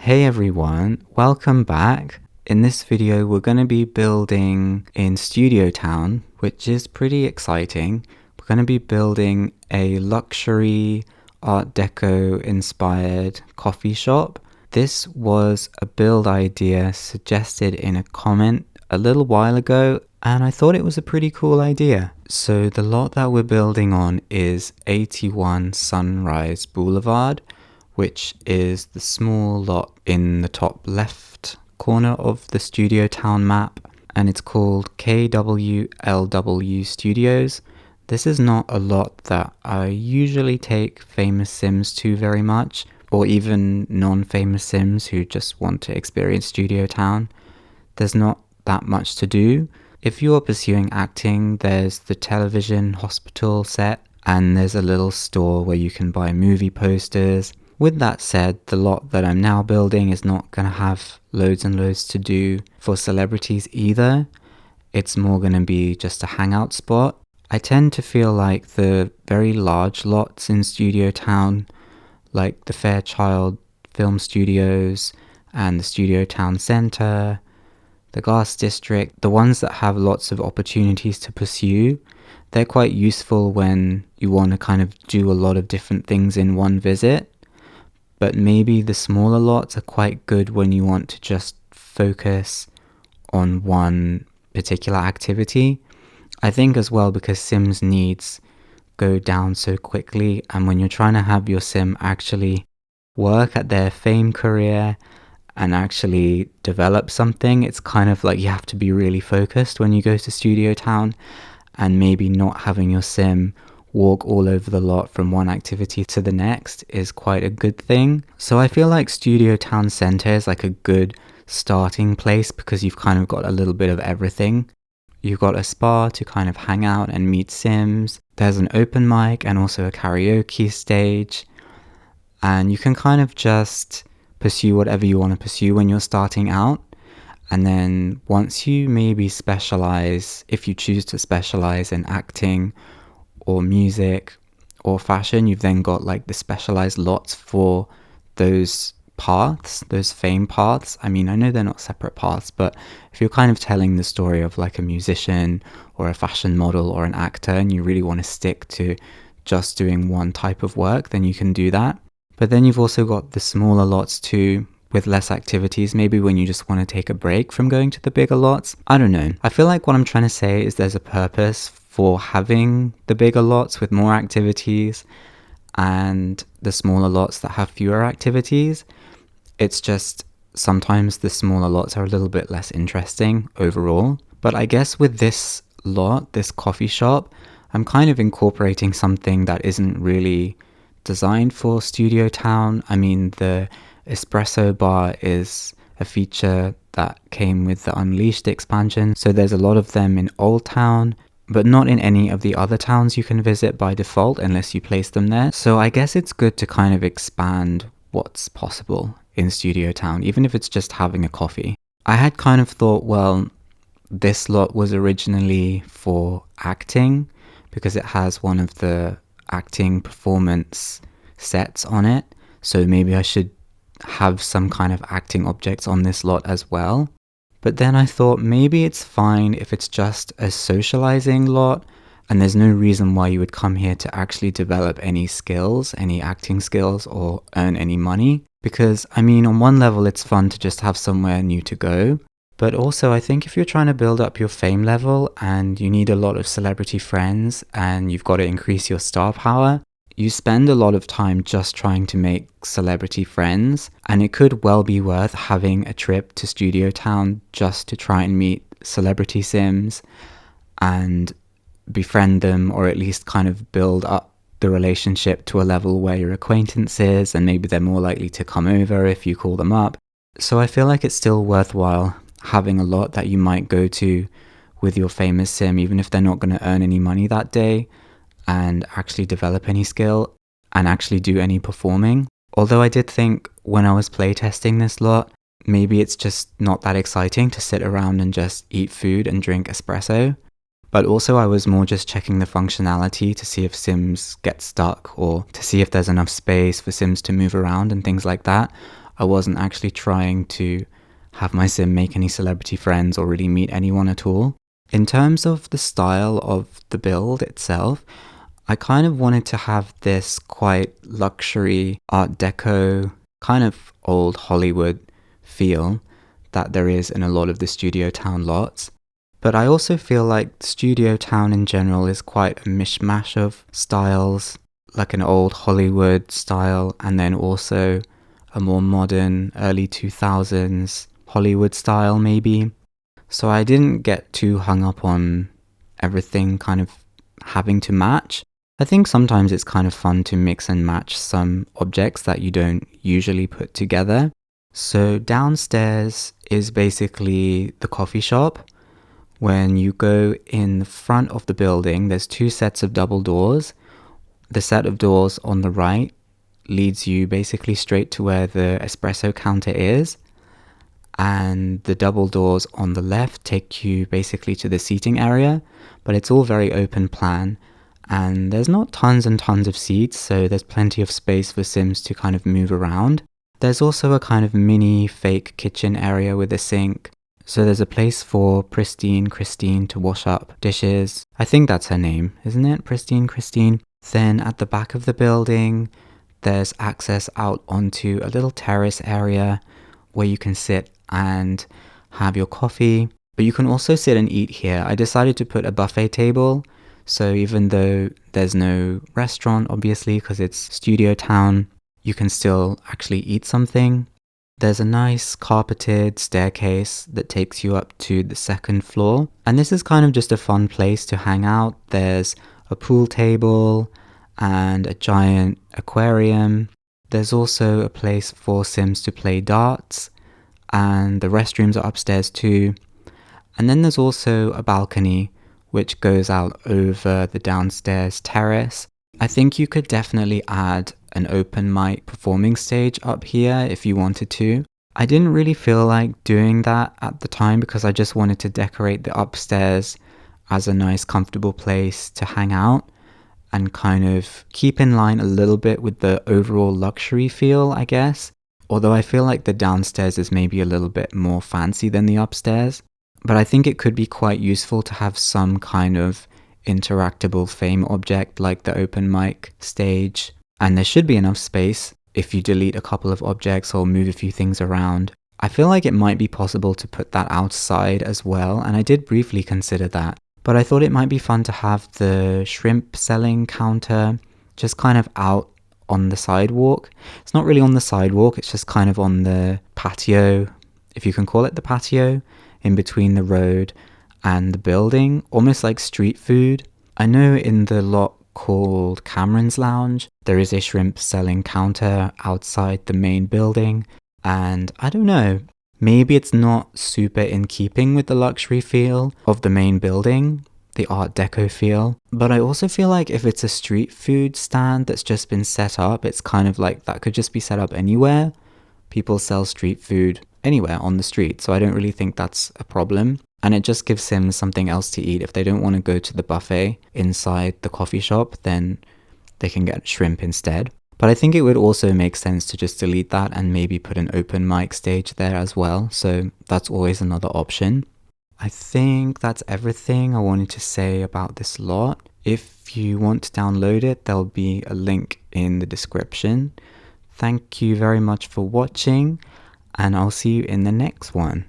Hey everyone, welcome back. In this video we're going to be building in Studio Town, which is pretty exciting. We're going to be building a luxury Art Deco inspired coffee shop. This was a build idea suggested in a comment a little while ago, and I thought it was a pretty cool idea. So the lot that we're building on is 81 Sunrise Boulevard, which is the small lot in the top left corner of the Studio Town map, and it's called KWLW Studios. This is not a lot that I usually take famous Sims to very much, or even non-famous Sims who just want to experience Studio Town. There's not that much to do. If you're pursuing acting, there's the television hospital set, and there's a little store where you can buy movie posters. With that said, the lot that I'm now building is not going to have loads and loads to do for celebrities either. It's more going to be just a hangout spot. I tend to feel like the very large lots in Studio Town, like the Fairchild Film Studios and the Studio Town Centre, the Glass District, the ones that have lots of opportunities to pursue, they're quite useful when you want to kind of do a lot of different things in one visit. But maybe the smaller lots are quite good when you want to just focus on one particular activity. I think as well because Sims needs go down so quickly, and when you're trying to have your Sim actually work at their fame career and actually develop something, it's kind of like you have to be really focused when you go to Studio Town, and maybe not having your Sim walk all over the lot from one activity to the next is quite a good thing. So I feel like Studio Town Centre is like a good starting place because you've kind of got a little bit of everything. You've got a spa to kind of hang out and meet Sims. There's an open mic and also a karaoke stage. And you can kind of just pursue whatever you want to pursue when you're starting out. And then once you maybe specialize, if you choose to specialize in acting or music or fashion, you've then got like the specialized lots for those paths, those fame paths. I mean, I know they're not separate paths, but if you're kind of telling the story of like a musician or a fashion model or an actor and you really want to stick to just doing one type of work, then you can do that. But then you've also got the smaller lots too, with less activities, maybe when you just want to take a break from going to the bigger lots. I don't know. I feel like what I'm trying to say is there's a purpose for having the bigger lots with more activities and the smaller lots that have fewer activities. It's just sometimes the smaller lots are a little bit less interesting overall. But I guess with this lot, this coffee shop, I'm kind of incorporating something that isn't really designed for Studio Town. I mean, the espresso bar is a feature that came with the Unleashed expansion, so there's a lot of them in Old Town, but not in any of the other towns you can visit by default unless you place them there. So I guess it's good to kind of expand what's possible in Studio Town, even if it's just having a coffee. I had kind of thought, well, this lot was originally for acting because it has one of the acting performance sets on it, so maybe I should have some kind of acting objects on this lot as well. But then I thought maybe it's fine if it's just a socializing lot and there's no reason why you would come here to actually develop any skills, any acting skills, or earn any money. Because, I mean, on one level it's fun to just have somewhere new to go. But also I think if you're trying to build up your fame level and you need a lot of celebrity friends and you've got to increase your star power, you spend a lot of time just trying to make celebrity friends, and it could well be worth having a trip to Studio Town just to try and meet celebrity Sims and befriend them, or at least kind of build up the relationship to a level where you're acquaintances and maybe they're more likely to come over if you call them up. So I feel like it's still worthwhile having a lot that you might go to with your famous Sim, even if they're not going to earn any money that day and actually develop any skill and actually do any performing. Although I did think when I was playtesting this lot, maybe it's just not that exciting to sit around and just eat food and drink espresso. But also I was more just checking the functionality to see if Sims get stuck or to see if there's enough space for Sims to move around and things like that. I wasn't actually trying to have my sim make any celebrity friends or really meet anyone at all. In terms of the style of the build itself, I kind of wanted to have this quite luxury Art Deco, kind of old Hollywood feel that there is in a lot of the Studio Town lots. But I also feel like Studio Town in general is quite a mishmash of styles, like an old Hollywood style, and then also a more modern, early 2000s Hollywood style maybe. So I didn't get too hung up on everything kind of having to match. I think sometimes it's kind of fun to mix and match some objects that you don't usually put together. So downstairs is basically the coffee shop. When you go in the front of the building, there's two sets of double doors. The set of doors on the right leads you basically straight to where the espresso counter is. And the double doors on the left take you basically to the seating area, but it's all very open plan. And there's not tons and tons of seats, so there's plenty of space for Sims to kind of move around. There's also a kind of mini fake kitchen area with a sink. So there's a place for Pristine Christine to wash up dishes. I think that's her name, isn't it? Pristine Christine. Then at the back of the building, there's access out onto a little terrace area where you can sit and have your coffee. But you can also sit and eat here. I decided to put a buffet table. So even though there's no restaurant, obviously, because it's Studio Town, you can still actually eat something. There's a nice carpeted staircase that takes you up to the second floor. And this is kind of just a fun place to hang out. There's a pool table and a giant aquarium. There's also a place for Sims to play darts. And the restrooms are upstairs too. And then there's also a balcony which goes out over the downstairs terrace. I think you could definitely add an open mic performing stage up here if you wanted to. I didn't really feel like doing that at the time because I just wanted to decorate the upstairs as a nice comfortable place to hang out and kind of keep in line a little bit with the overall luxury feel, I guess. Although I feel like the downstairs is maybe a little bit more fancy than the upstairs. But I think it could be quite useful to have some kind of interactable fame object like the open mic stage. And there should be enough space if you delete a couple of objects or move a few things around. I feel like it might be possible to put that outside as well, and I did briefly consider that. But I thought it might be fun to have the shrimp selling counter just kind of out on the sidewalk. It's not really on the sidewalk, it's just kind of on the patio, if you can call it the patio, in between the road and the building, almost like street food. I know in the lot called Cameron's Lounge, there is a shrimp selling counter outside the main building, and I don't know, maybe it's not super in keeping with the luxury feel of the main building, the Art Deco feel, but I also feel like if it's a street food stand that's just been set up, it's kind of like that could just be set up anywhere. People sell street food anywhere on the street, so I don't really think that's a problem. And it just gives Sims something else to eat. If they don't want to go to the buffet inside the coffee shop, then they can get shrimp instead. But I think it would also make sense to just delete that and maybe put an open mic stage there as well. So that's always another option. I think that's everything I wanted to say about this lot. If you want to download it, there'll be a link in the description. Thank you very much for watching, and I'll see you in the next one.